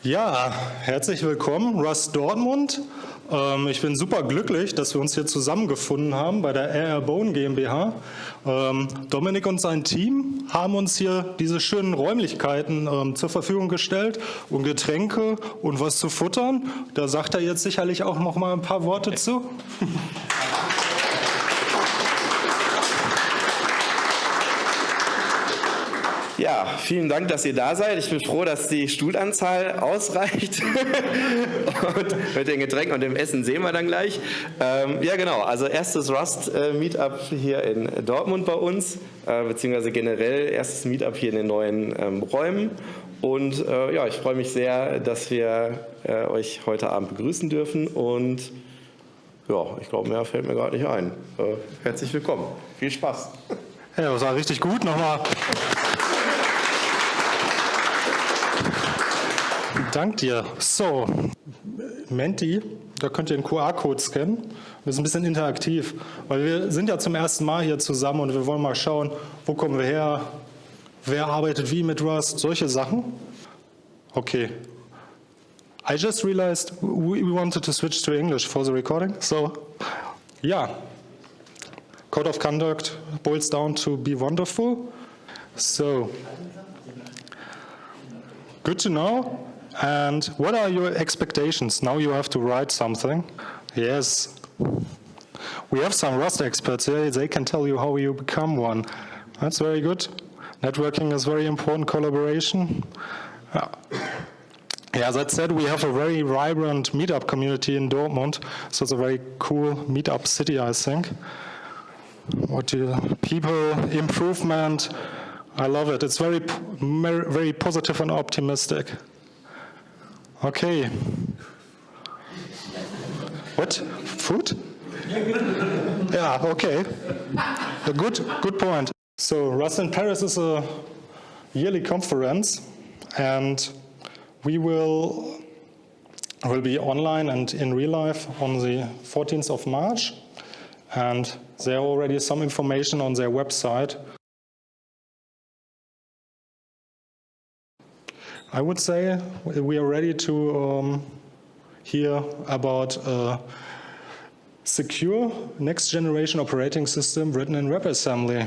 Ja, herzlich willkommen, Rust Dortmund. Ich bin super glücklich, dass wir uns hier zusammengefunden haben bei der RRBone GmbH. Dominik und sein Team haben uns hier diese schönen Räumlichkeiten zur Verfügung gestellt und Getränke und was zu futtern. Da sagt er jetzt sicherlich auch noch mal ein paar Worte zu. Ja, vielen Dank, dass ihr da seid. Ich bin froh, dass die Stuhlanzahl ausreicht. Und mit den Getränken und dem Essen sehen wir dann gleich. Ja, genau. Also erstes Rust-Meetup hier in Dortmund bei uns, beziehungsweise generell erstes Meetup hier in den neuen Räumen. Und ja, ich freue mich sehr, dass wir euch heute Abend begrüßen dürfen. Und ja, ich glaube, mehr fällt mir gerade nicht ein. Herzlich willkommen. Viel Spaß. Ja, das war richtig gut. Nochmal. Dank dir. So, Menti, da könnt ihr den QR-Code scannen. Das ist ein bisschen interaktiv, weil wir sind ja zum ersten Mal hier zusammen und wir wollen mal schauen, wo kommen wir her, wer arbeitet wie mit Rust, solche Sachen. Okay. I just realized we wanted to switch to English for the recording. So, yeah. Code of conduct boils down to be wonderful. So, good to know. And what are your expectations? Now you have to write something. Yes. We have some Rust experts here. They can tell you how you become one. That's very good. Networking is very important, collaboration. Yeah, that said, we have a very vibrant meetup community in Dortmund. So it's a very cool meetup city, I think. What do people, improvement, I love it. It's very, very positive and optimistic. Okay. What? Food? Yeah, okay. A good point. So Rust in Paris is a yearly conference, and we will be online and in real life on the 14th of March. And there are already some information on their website. I would say we are ready to hear about a secure next generation operating system written in WebAssembly.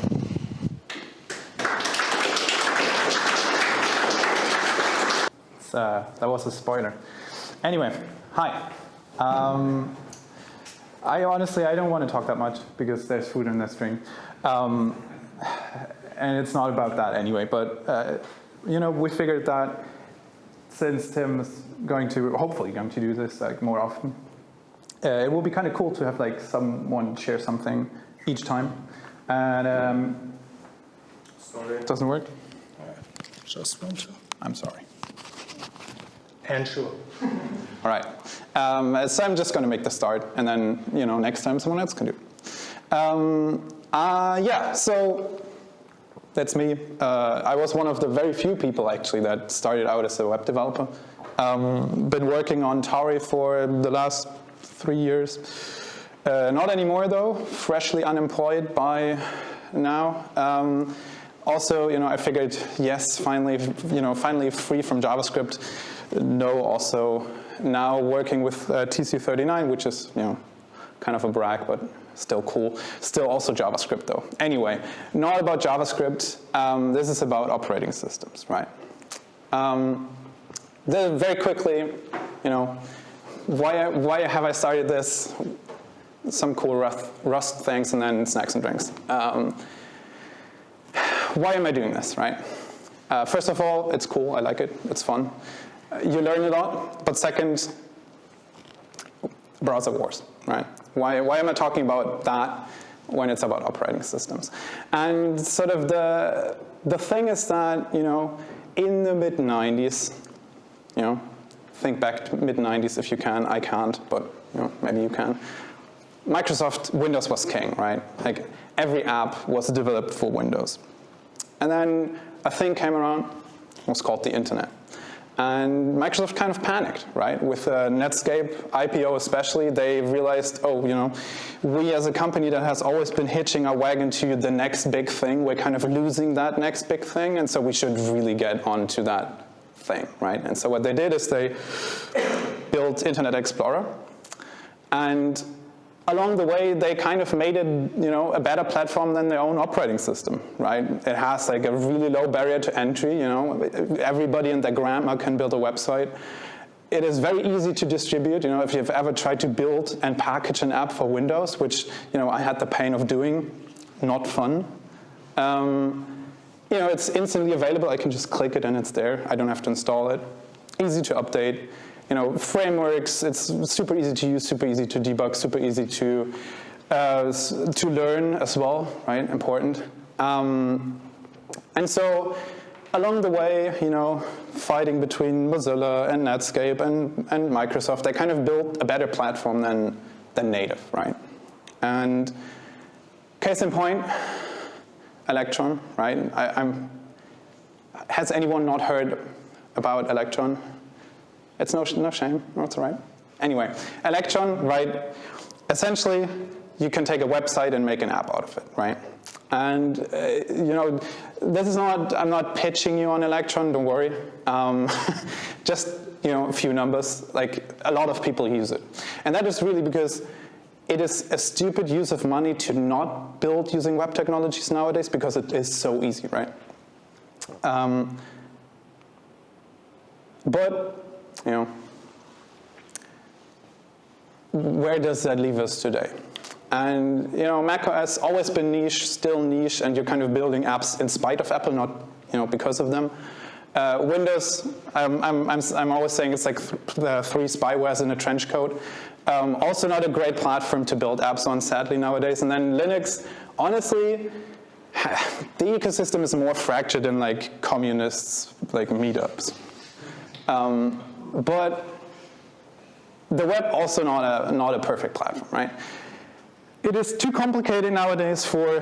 That was a spoiler. Anyway, hi. I don't want to talk that much because there's food and there's drink. And it's not about that anyway, but you know, we figured that since Tim is hopefully going to do this like more often, it will be kind of cool to have like someone share something each time. And sorry, it doesn't work. Just want to. I'm sorry. And sure. All right. So I'm just going to make the start, and then next time someone else can do. Yeah. So. That's me. I was one of the very few people actually that started out as a web developer. Been working on Tauri for the last 3 years. Not anymore though, freshly unemployed by now. Also, I figured yes, finally free from JavaScript. No, also now working with TC39, which is kind of a brag, but still cool. Still also JavaScript though. Anyway, not about JavaScript. This is about operating systems, right? Very quickly, why have I started this? Some cool Rust things, and then snacks and drinks. Why am I doing this, right? First of all, it's cool. I like it. It's fun. You learn a lot. But second, browser wars, right? Why am I talking about that when it's about operating systems? And sort of the thing is that, in the mid-90s, think back to mid-90s if you can. I can't, but maybe you can. Microsoft Windows was king, right? Like every app was developed for Windows. And then a thing came around, it was called the internet. And Microsoft kind of panicked, right? With Netscape, IPO especially, they realized, we as a company that has always been hitching our wagon to the next big thing, we're kind of losing that next big thing, and so we should really get onto that thing, right? And so what they did is they built Internet Explorer, and along the way, they kind of made it, a better platform than their own operating system, right? It has like a really low barrier to entry, everybody and their grandma can build a website. It is very easy to distribute, if you've ever tried to build and package an app for Windows, which, I had the pain of doing, not fun. It's instantly available. I can just click it and it's there. I don't have to install it. Easy to update. Frameworks, it's super easy to use, super easy to debug, super easy to learn as well, right? Important. And so along the way, fighting between Mozilla and Netscape and Microsoft, they kind of built a better platform than native, right? And case in point, Electron, right? Has anyone not heard about Electron? It's no shame, that's all right. Anyway, Electron, right? Essentially, you can take a website and make an app out of it, right? And this is not. I'm not pitching you on Electron. Don't worry. Just a few numbers. Like a lot of people use it, and that is really because it is a stupid use of money to not build using web technologies nowadays because it is so easy, right? But where does that leave us today? And macOS has always been niche, still niche, and you're kind of building apps in spite of Apple, not because of them. Windows, I'm always saying it's like the 3 spywares in a trench coat. Also not a great platform to build apps on, sadly, nowadays. And then Linux, honestly, the ecosystem is more fractured than like communists, like meetups. But the web also not a perfect platform, right? It is too complicated nowadays for,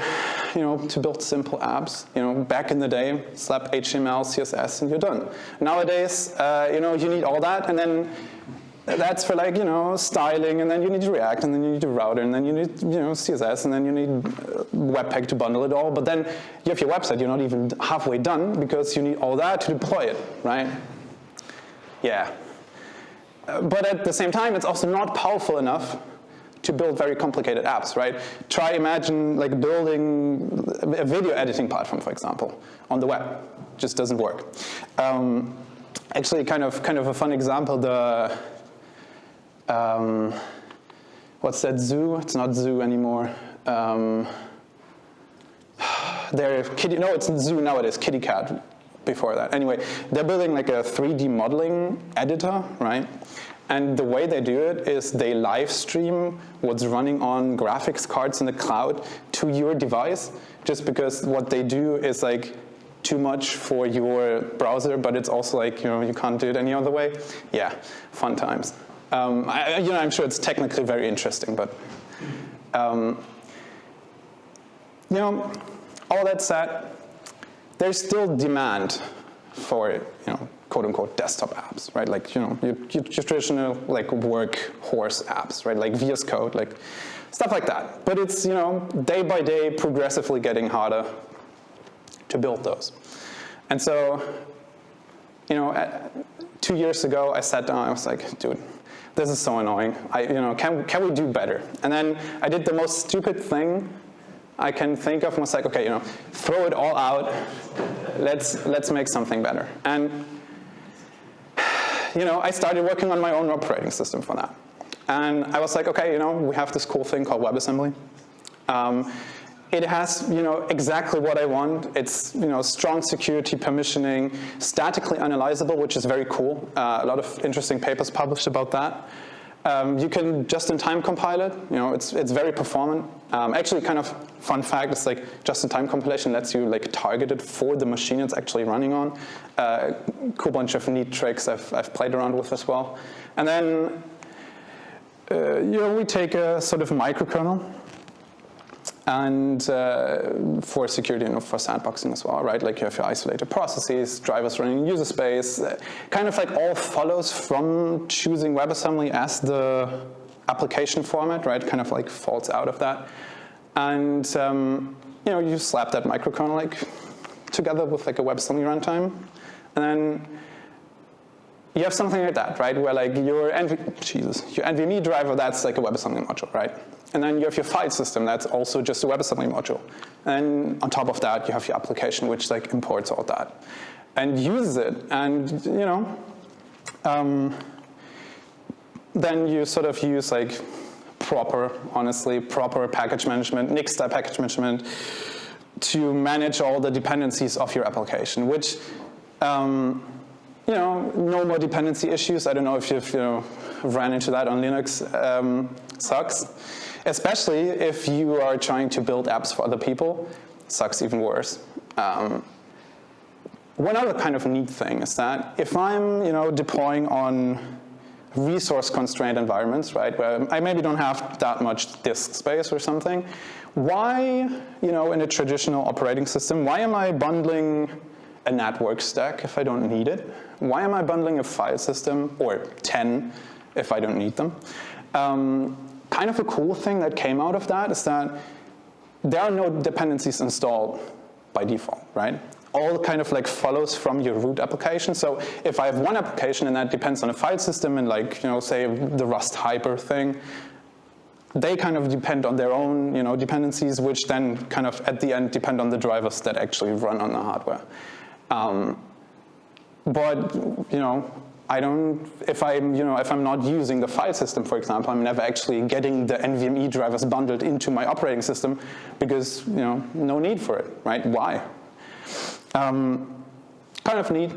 to build simple apps. Back in the day, slap HTML, CSS, and you're done. Nowadays, you need all that, and then that's for like, styling, and then you need React, and then you need a router, and then you need, CSS, and then you need Webpack to bundle it all. But then you have your website, you're not even halfway done because you need all that to deploy it, right? Yeah. But at the same time, it's also not powerful enough to build very complicated apps, right? Imagine like building a video editing platform, for example, on the web. Just doesn't work. Actually, kind of a fun example. What's that zoo? It's not zoo anymore. It's zoo nowadays. Kitty Cat. Before that. Anyway, they're building like a 3D modeling editor, right? And the way they do it is they live stream what's running on graphics cards in the cloud to your device, just because what they do is like too much for your browser, but it's also like, you can't do it any other way. Yeah, fun times. I'm sure it's technically very interesting, but all that said, there's still demand for, quote-unquote desktop apps, right? Like, your traditional like workhorse apps, right? Like VS Code, like stuff like that. But it's, day by day progressively getting harder to build those. And so, 2 years ago, I sat down, I was like, dude, this is so annoying. Can we do better? And then I did the most stupid thing I can think of, and was like, okay, throw it all out. Let's make something better. And I started working on my own operating system for that. And I was like, okay, we have this cool thing called WebAssembly. It has, exactly what I want. It's, strong security permissioning, statically analyzable, which is very cool. A lot of interesting papers published about that. You can just-in-time compile it. It's very performant. Actually, kind of fun fact, it's like just-in-time compilation lets you like target it for the machine it's actually running on. Cool bunch of neat tricks I've played around with as well. And then, we take a sort of microkernel, and for security, for sandboxing as well, right? Like you have your isolated processes, drivers running in user space, kind of like all follows from choosing WebAssembly as the application format, right? Kind of like falls out of that. And you slap that microkernel like together with like a WebAssembly runtime, and then you have something like that, right? Where like your NVMe driver, that's like a WebAssembly module, right? And then you have your file system, that's also just a WebAssembly module. And on top of that, you have your application, which like imports all that and uses it. And then you sort of use like proper package management, NIC style package management to manage all the dependencies of your application, which no more dependency issues. I don't know if you've ran into that on Linux. Sucks. Especially if you are trying to build apps for other people. Sucks even worse. One other kind of neat thing is that if I'm deploying on resource-constrained environments, right, where I maybe don't have that much disk space or something, why, in a traditional operating system, why am I bundling a network stack if I don't need it? Why am I bundling a file system, or 10 if I don't need them? Kind of a cool thing that came out of that is that there are no dependencies installed by default, right? All kind of like follows from your root application. So if I have one application and that depends on a file system and like, say the Rust Hyper thing, they kind of depend on their own, dependencies, which then kind of at the end depend on the drivers that actually run on the hardware. But, if I'm not using the file system, for example, I'm never actually getting the NVMe drivers bundled into my operating system because, no need for it, right? Why? Kind of neat.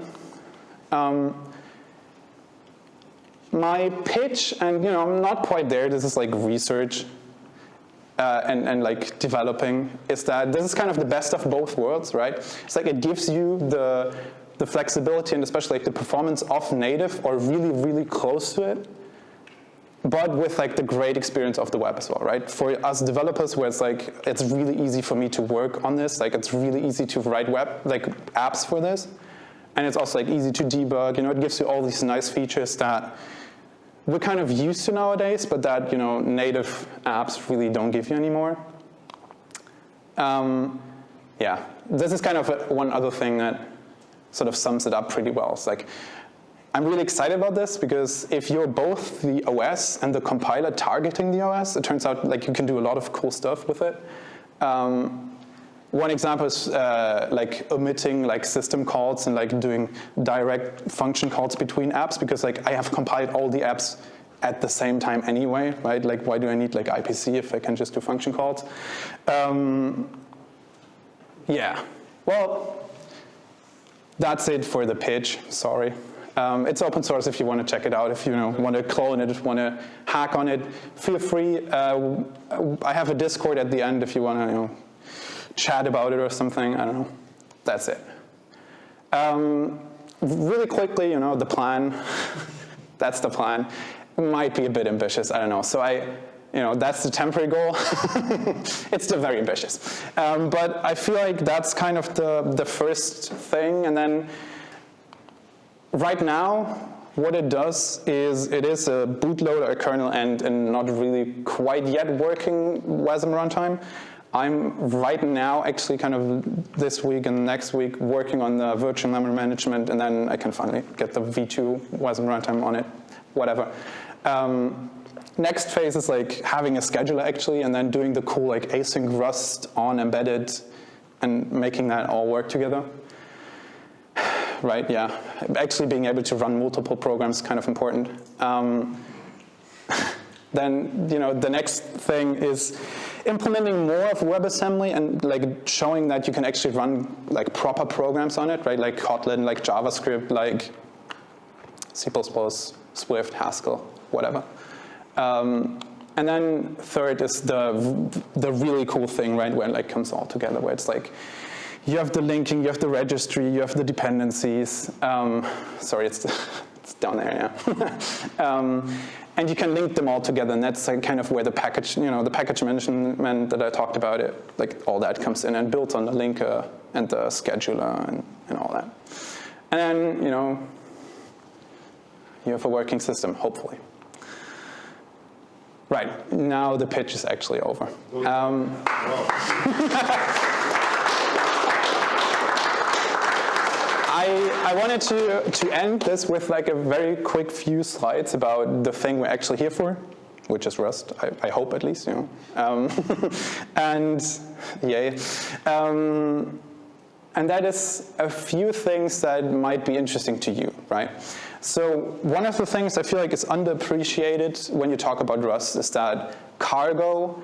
My pitch, and I'm not quite there, this is like research and like developing, is that this is kind of the best of both worlds, right? It's like it gives you the flexibility and especially like the performance of native or really, really close to it, but with like the great experience of the web as well, right? For us developers, where it's like, it's really easy for me to work on this, like it's really easy to write apps for this, and it's also like easy to debug, it gives you all these nice features that we're kind of used to nowadays, but that, native apps really don't give you anymore. Yeah, this is kind of one other thing that sort of sums it up pretty well. It's like, I'm really excited about this because if you're both the OS and the compiler targeting the OS, it turns out like you can do a lot of cool stuff with it. One example is like omitting like system calls and like doing direct function calls between apps, because like I have compiled all the apps at the same time anyway, right? Like why do I need like IPC if I can just do function calls? Yeah, well, that's it for the pitch, sorry. It's open source if you want to check it out. If you want to clone it, want to hack on it, feel free. I have a Discord at the end if you want to chat about it or something. I don't know. That's it. Really quickly, the plan. That's the plan. It might be a bit ambitious. I don't know. So that's the temporary goal. It's still very ambitious. But I feel like that's kind of the first thing. And then right now, what it does is it is a bootloader, a kernel end, and not really quite yet working WASM runtime. I'm right now actually kind of this week and next week working on the virtual memory management, and then I can finally get the V2 WASM runtime on it, whatever. Next phase is like having a scheduler actually, and then doing the cool like async Rust on embedded and making that all work together. Right, yeah. Actually being able to run multiple programs is kind of important. Then, the next thing is implementing more of WebAssembly and like showing that you can actually run like proper programs on it, right? Like Kotlin, like JavaScript, like C++, Swift, Haskell, whatever. And then third is the really cool thing, right, where it like comes all together, where it's like you have the linking, you have the registry, you have the dependencies. Sorry, it's down there, yeah. And you can link them all together, and that's like kind of where the package, the package management that I talked about, like all that comes in and built on the linker and the scheduler and all that. And then, you have a working system, hopefully. Right, now the pitch is actually over. I wanted to end this with like a very quick few slides about the thing we're actually here for, which is Rust. I hope at least, you know. And yay. And that is a few things that might be interesting to you, right? So one of the things I feel like is underappreciated when you talk about Rust is that cargo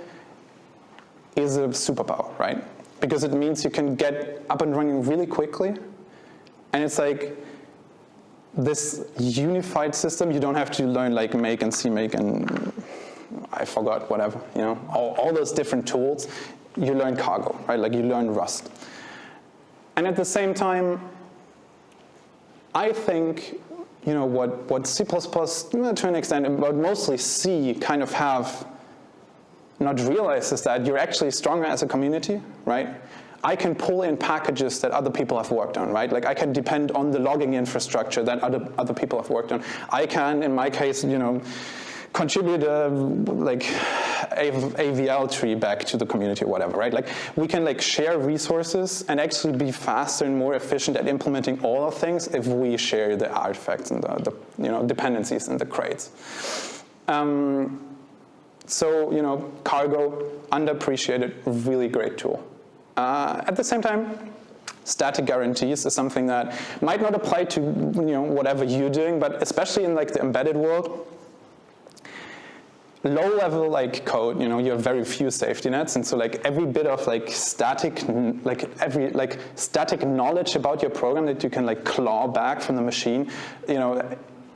is a superpower, right? Because it means you can get up and running really quickly. And it's like this unified system. You don't have to learn like make and CMake and I forgot, whatever, you know, all those different tools. You learn cargo, right? Like you learn Rust. And at the same time, I think, you know, what C++, to an extent, but mostly C kind of have not realized is that you're actually stronger as a community, right? I can pull in packages that other people have worked on, right? Like I can depend on the logging infrastructure that other people have worked on. I can, in my case, you know, contribute a AVL tree back to the community or whatever, right? Like we can like share resources and actually be faster and more efficient at implementing all of things if we share the artifacts and the you know, dependencies and the crates. So, you know, cargo, underappreciated, really great tool. At the same time, static guarantees is something that might not apply to, you know, whatever you're doing, but especially in like the embedded world, low-level like code, you know, you have very few safety nets, and so like every bit of like static knowledge about your program that you can like claw back from the machine, you know,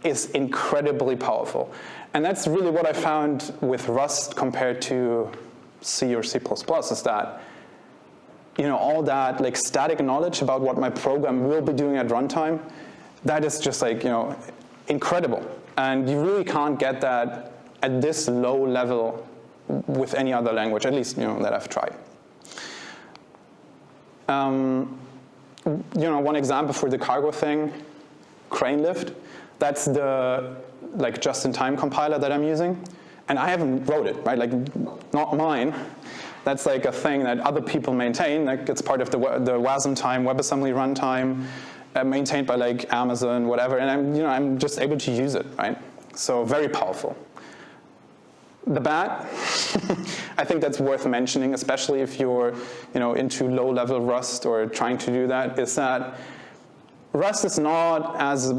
is incredibly powerful. And that's really what I found with Rust compared to C or C++, is that, you know, all that like static knowledge about what my program will be doing at runtime, that is just like, you know, incredible. And you really can't get that at this low level with any other language, at least, you know, that I've tried. You know, one example for the cargo thing, crane lift. That's the like just-in-time compiler that I'm using, and I haven't wrote it, right? Like, not mine. That's like a thing that other people maintain. Like, it's part of the WASM time, WebAssembly runtime, maintained by like Amazon, whatever. And I'm just able to use it, right? So very powerful. The bad, I think that's worth mentioning, especially if you're, you know, into low-level Rust or trying to do that, is that Rust is not as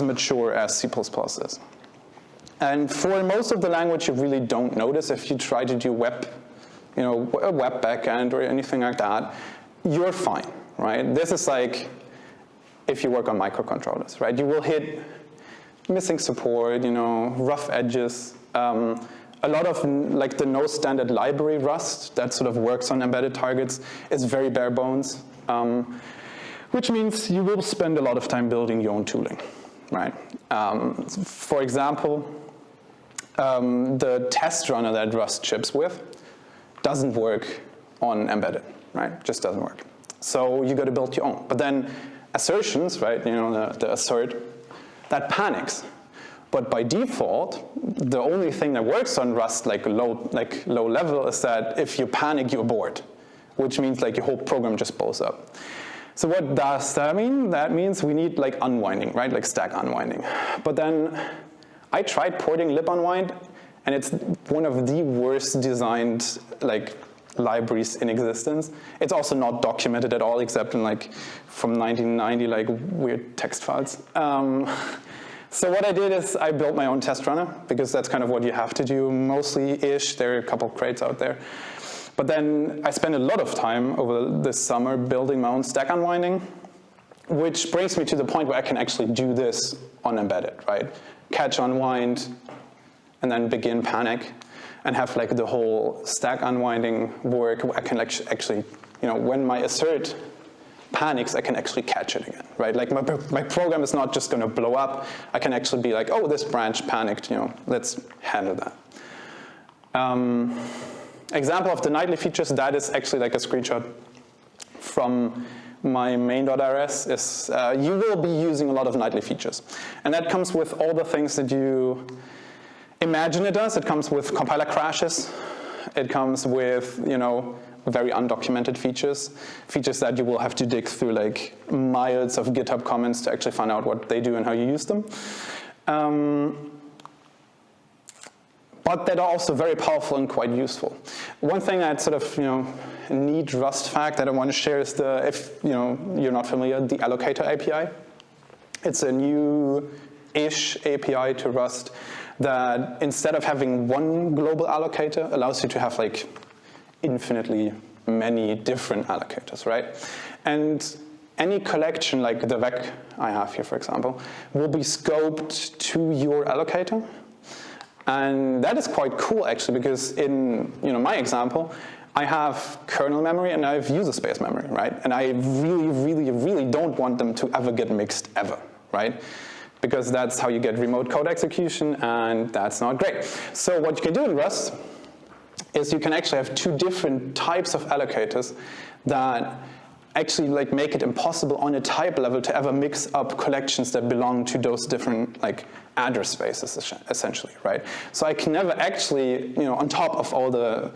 mature as C++ is. And for most of the language, you really don't notice if you try to do web, you know, a web backend or anything like that, you're fine, right? This is like if you work on microcontrollers, right? You will hit missing support, you know, rough edges. A lot of like the no standard library Rust that sort of works on embedded targets is very bare bones. Which means you will spend a lot of time building your own tooling, right? For example, the test runner that Rust ships with doesn't work on embedded, right? Just doesn't work. So you got to build your own. But then assertions, right? You know, the assert, that panics. But by default, the only thing that works on Rust, like low level, is that if you panic, you abort, which means like your whole program just blows up. So what does that mean? That means we need like unwinding, right? Like stack unwinding. But then I tried porting libunwind, and it's one of the worst designed like libraries in existence. It's also not documented at all, except in like from 1990, like weird text files. So what I did is I built my own test runner, because that's kind of what you have to do mostly-ish. There are a couple of crates out there. But then I spent a lot of time over this summer building my own stack unwinding, which brings me to the point where I can actually do this on embedded, right? Catch, unwind, and then begin panic, and have like the whole stack unwinding work. I can actually, you know, when my assert panics, I can actually catch it again, right? Like my program is not just going to blow up. I can actually be like, oh, this branch panicked, you know, let's handle that. Example of the nightly features, that is actually like a screenshot from my main.rs. Is you will be using a lot of nightly features. And that comes with all the things that you imagine it does. It comes with compiler crashes. It comes with, you know, very undocumented features that you will have to dig through like miles of GitHub comments to actually find out what they do and how you use them. But that are also very powerful and quite useful. One thing that sort of, neat Rust fact that I want to share is if you're not familiar, the allocator API. It's a new-ish API to Rust that instead of having one global allocator allows you to have like infinitely many different allocators, right? And any collection like the vec I have here, for example, will be scoped to your allocator. And that is quite cool, actually, because in my example, I have kernel memory and I have user space memory, right? And I really, really, really don't want them to ever get mixed, ever, right? Because that's how you get remote code execution, and that's not great. So what you can do in Rust is you can actually have two different types of allocators that actually like make it impossible on a type level to ever mix up collections that belong to those different like address spaces, essentially, right? So I can never actually, on top of all the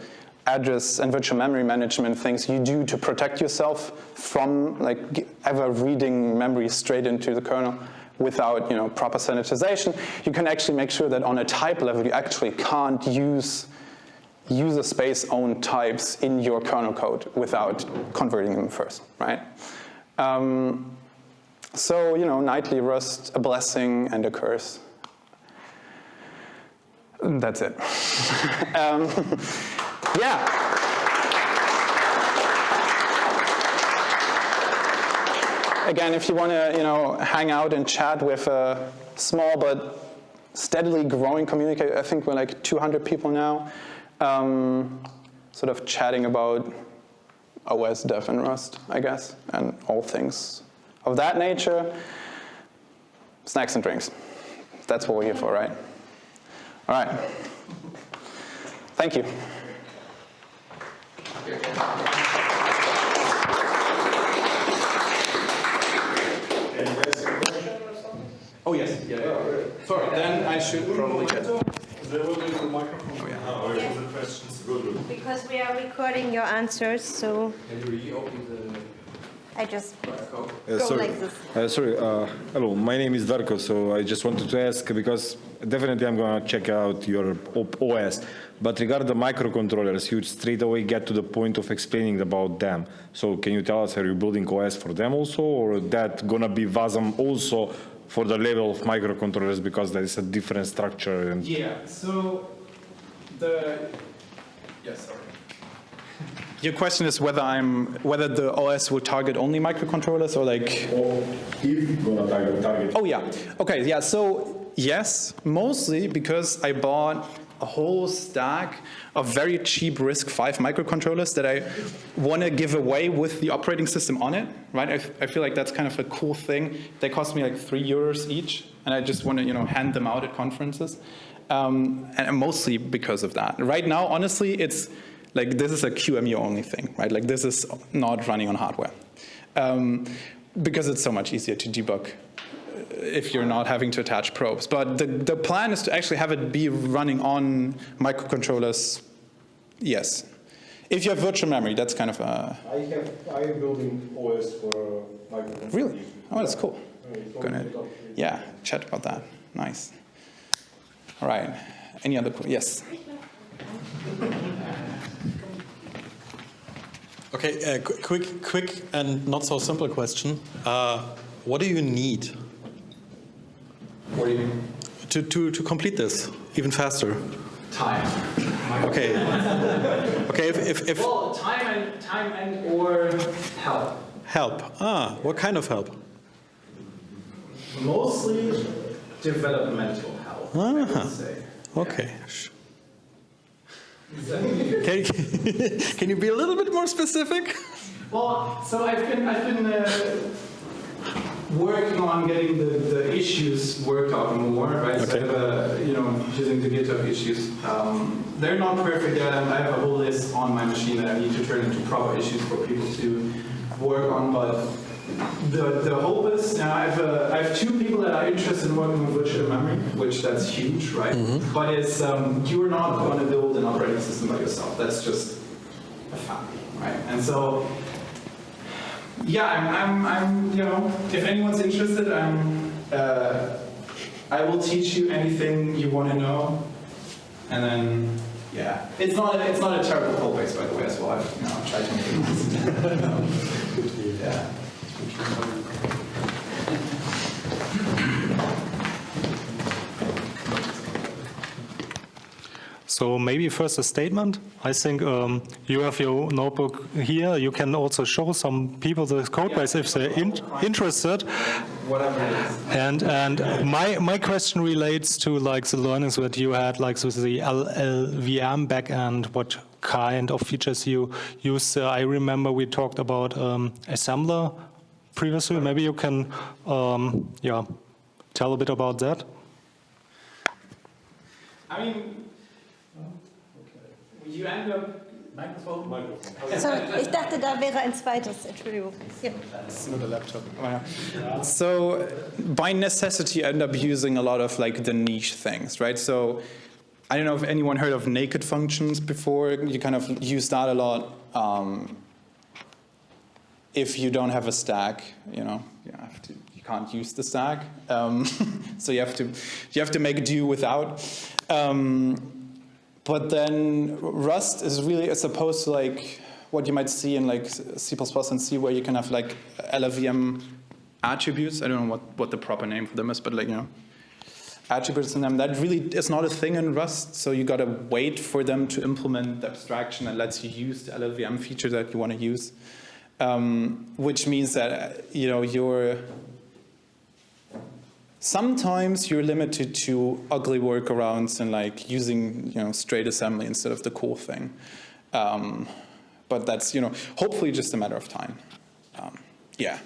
address and virtual memory management things you do to protect yourself from like ever reading memory straight into the kernel without proper sanitization, you can actually make sure that on a type level you actually can't use user space owned types in your kernel code without converting them first, right? So, nightly Rust, a blessing and a curse. And that's it. Yeah. Again, if you want to, hang out and chat with a small but steadily growing community, I think we're like 200 people now. Sort of chatting about OS dev and Rust, I guess, and all things of that nature. Snacks and drinks. That's what we're here for, right? All right. Thank you. Oh, yes. Yeah. Sorry, then I should probably get it. There will be a microphone. Oh, yeah. Because we are recording your answers, so. Can you reopen the? I just go sorry. like this. Hello, my name is Darko, so I just wanted to ask, because definitely I'm going to check out your OS, but regarding the microcontrollers, you straight away get to the point of explaining about them. So can you tell us, are you building OS for them also, or that going to be WASM also for the level of microcontrollers, because there is a different structure? And yeah, so sorry. Your question is whether the OS will target only microcontrollers or like. Or if gonna target. Oh yeah. Okay. Yeah. So yes, mostly because I bought a whole stack of very cheap RISC-V microcontrollers that I want to give away with the operating system on it. Right. I feel like that's kind of a cool thing. They cost me like €3 each, and I just want to hand them out at conferences. And mostly because of that. Right now, honestly, it's like this is a QEMU only thing, right? Like this is not running on hardware because it's so much easier to debug if you're not having to attach probes. But the plan is to actually have it be running on microcontrollers. Yes, if you have virtual memory, that's kind of a. I am building OS for microcontrollers. Really? Oh, that's cool. Go ahead. Yeah, chat about that. Nice. All right. Any other questions? Yes. Okay, quick and not so simple question. What do you need? What do you mean? To complete this even faster? Time. Okay. Okay. If well, time and or help. Help. What kind of help? Mostly developmental help. I would say. Okay. Can you be a little bit more specific? Well, so I've been working on getting the issues worked out more, right? Okay. So using the GitHub issues. They're not perfect yet, and I have a whole list on my machine that I need to turn into proper issues for people to work on. But the hope is, I have two people that are interested in working with virtual memory, which that's huge, right? Mm-hmm. But it's you're not going to build an operating system by yourself. That's just a fact, right? And so, yeah, I'm you know, if anyone's interested, I will teach you anything you want to know, and then, yeah, it's not a terrible code base, by the way, as well. I've tried to make it nice. Yeah. So maybe first a statement. I think you have your notebook here. You can also show some people the code base if they're interested. Whatever it is. And my question relates to like the learnings that you had, like with the LLVM backend, what kind of features you use. I remember we talked about assembler previously. Maybe you can tell a bit about that. I mean, you end up Microphone. Sorry, ich dachte, da wäre ein zweites. Entschuldigung. Ja. It's not a laptop. So by necessity, I end up using a lot of like the niche things, right? So I don't know if anyone heard of naked functions before. You kind of use that a lot. If you don't have a stack, you know, you can't use the stack. So you have to make do without. But then Rust is really as opposed to like what you might see in like C++ and C, where you can have like LLVM attributes. I don't know what the proper name for them is, but like, you know, attributes in them. That really is not a thing in Rust. So you gotta wait for them to implement the abstraction that lets you use the LLVM feature that you want to use, which means that sometimes you're limited to ugly workarounds and like using straight assembly instead of the cool thing. But that's hopefully just a matter of time. Yeah.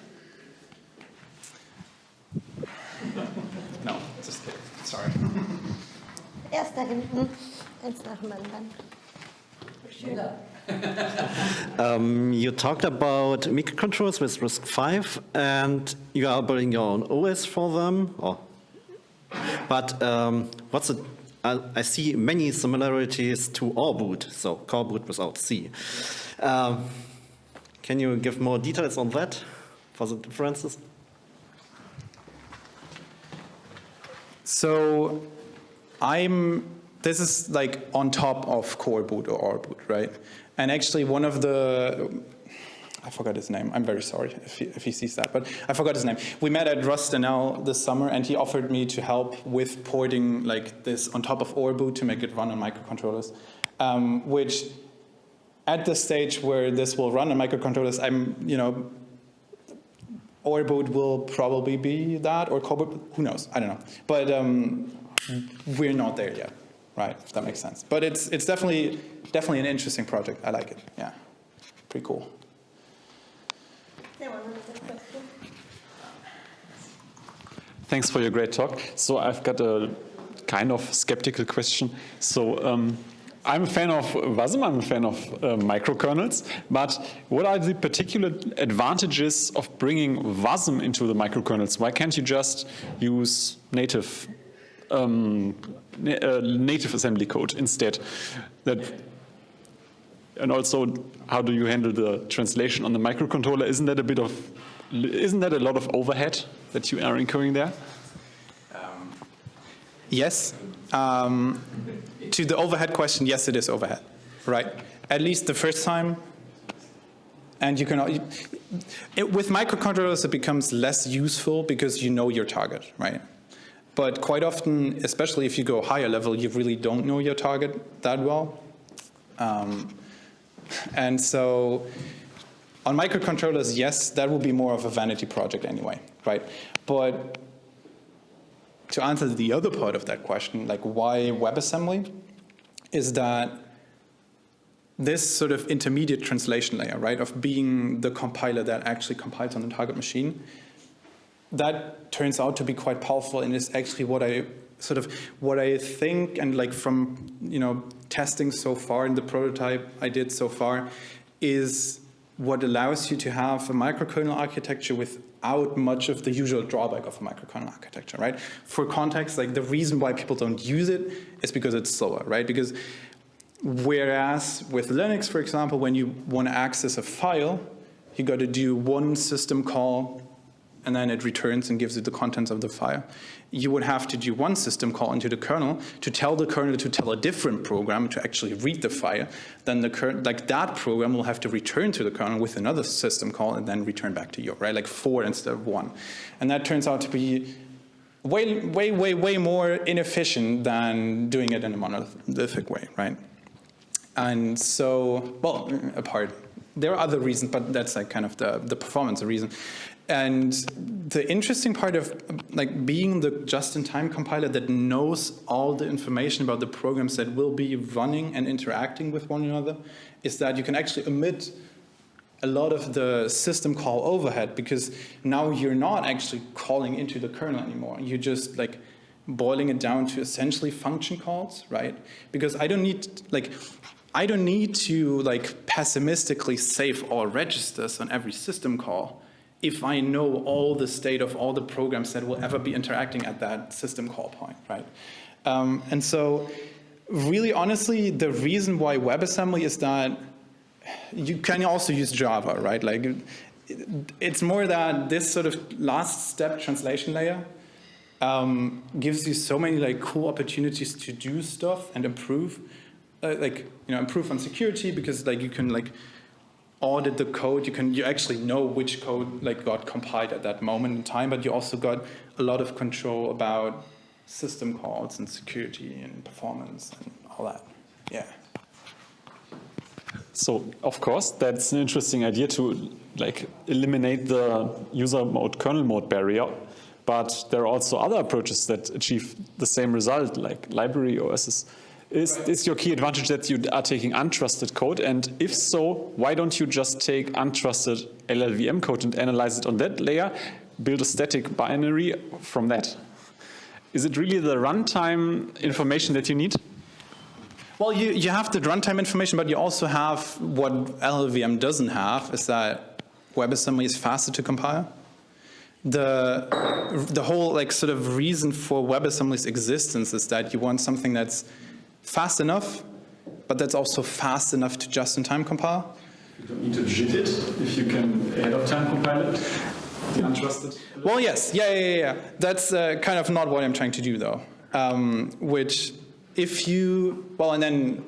No, just kidding. Sorry. Erst da hinten, eins nach dem anderen. You talked about microcontrollers with Rust 5, and you are building your own OS for them. But I see many similarities to RRBoot, so core boot without C. Can you give more details on that for the differences? So this is like on top of core boot or RRBoot, right? And actually one of I forgot his name. I'm very sorry if he sees that, but I forgot his name. We met at Rust NL this summer, and he offered me to help with porting like this on top of RRBoot to make it run on microcontrollers, which at the stage where this will run on microcontrollers, RRBoot will probably be that, or core boot, who knows? I don't know. But we're not there yet, right? If that makes sense. But it's definitely an interesting project. I like it. Yeah, pretty cool. Thanks for your great talk. So I've got a kind of skeptical question. So I'm a fan of WASM, I'm a fan of microkernels, but what are the particular advantages of bringing WASM into the microkernels? Why can't you just use native assembly code instead? And also, how do you handle the translation on the microcontroller? Isn't that a lot of overhead that you are incurring there? Yes. To the overhead question, yes, it is overhead, right? At least the first time. And you can with microcontrollers, it becomes less useful because you know your target, right? But quite often, especially if you go higher level, you really don't know your target that well. And so on microcontrollers, yes, that will be more of a vanity project anyway, right? But to answer the other part of that question, like why WebAssembly, is that this sort of intermediate translation layer, right, of being the compiler that actually compiles on the target machine, that turns out to be quite powerful, and is actually what I think, and like from testing so far in the prototype I did so far, is what allows you to have a microkernel architecture without much of the usual drawback of a microkernel architecture, right? For context, like the reason why people don't use it is because it's slower, right? Because Whereas with Linux, for example, when you want to access a file, you got to do one system call, and then it returns and gives you the contents of the file. You would have to do one system call into the kernel to tell the kernel to tell a different program to actually read the file. Then that program will have to return to the kernel with another system call and then return back to you, right? Like 4 instead of 1. And that turns out to be way more inefficient than doing it in a monolithic way, right? And so, well, there are other reasons, but that's like kind of the performance reason. And the interesting part of like being the just-in-time compiler that knows all the information about the programs that will be running and interacting with one another is that you can actually omit a lot of the system call overhead, because now you're not actually calling into the kernel anymore. You're just like boiling it down to essentially function calls, right? Because I don't need to like pessimistically save all registers on every system call if I know all the state of all the programs that will ever be interacting at that system call point, right? And so really honestly, the reason why WebAssembly is that you can also use Java, right? Like it's more that this sort of last step translation layer gives you so many like cool opportunities to do stuff and improve. Improve on security, because like you can like audit the code. You actually know which code like got compiled at that moment in time, but you also got a lot of control about system calls and security and performance and all that. Yeah. So of course that's an interesting idea to like eliminate the user mode kernel mode barrier, but there are also other approaches that achieve the same result, like library OSs. Is your key advantage that you are taking untrusted code? And if so, why don't you just take untrusted LLVM code and analyze it on that layer, build a static binary from that? Is it really the runtime information that you need? Well, you have the runtime information, but you also have what LLVM doesn't have, is that WebAssembly is faster to compile. The whole like sort of reason for WebAssembly's existence is that you want something that's fast enough, but that's also fast enough to just-in-time compile. You don't need to JIT it if you can ahead of time compile it, the untrusted. Well, yes, yeah. That's kind of not what I'm trying to do, though. Which, if you, well, and then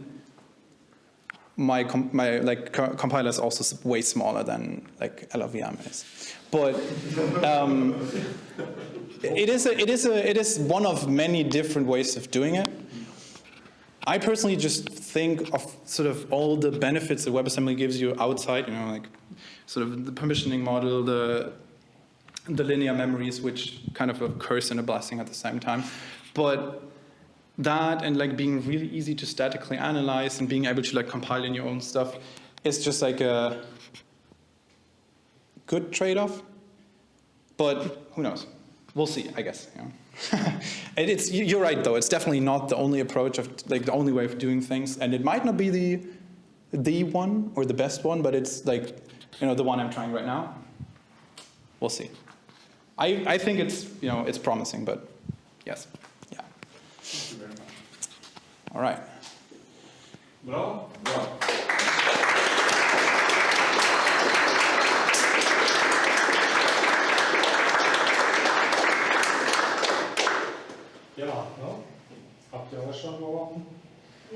my compiler is also way smaller than like LLVM is, but it is one of many different ways of doing it. I personally just think of sort of all the benefits that WebAssembly gives you outside, like sort of the permissioning model, the linear memories, which kind of a curse and a blessing at the same time. But that and like being really easy to statically analyze and being able to like compile in your own stuff is just like a good trade-off. But who knows? We'll see, I guess. You're right, though. It's definitely not the only approach of like the only way of doing things, and it might not be the one or the best one, but it's like the one I'm trying right now. We'll see. I think it's promising, but yes, yeah. Thank you very much. All right. Well. Ja, ne? Habt ihr euch schon beworben?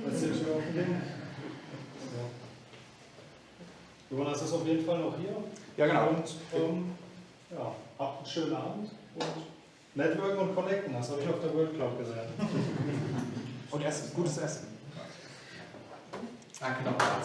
Als ihr Tür offen ging? So. Jonas ist auf jeden Fall noch hier. Ja, genau. Und habt einen schönen Abend und Networken und Connecten, das habe ich auf der World Cloud gesehen. Und Essen, gutes Essen. Danke nochmal.